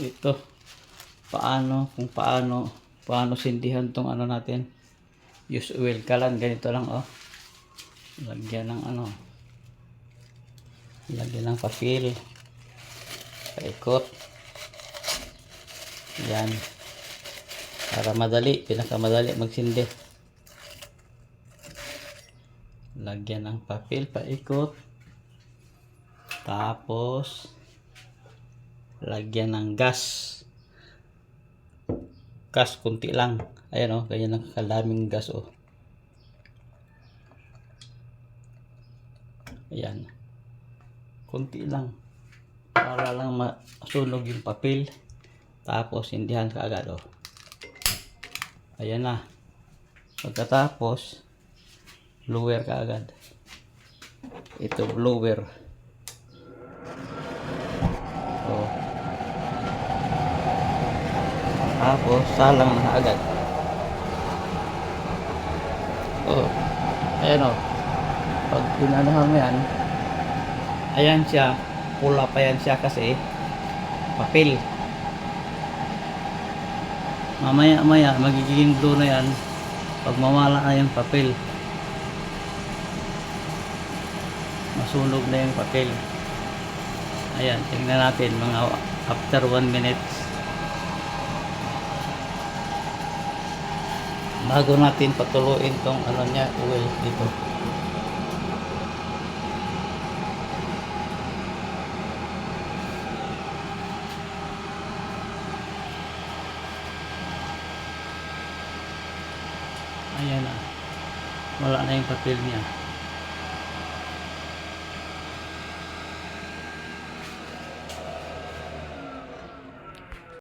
ito paano sindihan tong ano natin, use oil kalan. Ganito lang, oh, lagyan ng papel, paikot yan para pinakamadali magsindi. Lagyan ng papel, paikot, tapos lagyan ng gas kunti lang. Ayan, oh, ganyan ang kalaming gas, oh. Ayan, kunti lang para lang masunog yung papel, tapos sindihan ka agad, oh. Ayan na. Pagkatapos blower ka agad. Ito blower, oh. Tapos salang na agad, oh. Ayan, oh, pag pinanahan mo yan, ayan siya, pula pa yan siya kasi papel. Mamaya magiging blue na yan pag mawala na yung papel, masunog na yung papel. Ayan, tingnan natin mga after 1 minutes bago natin patuloyin tong ano niya, oil dito. Ayan na, wala na yung papel niya.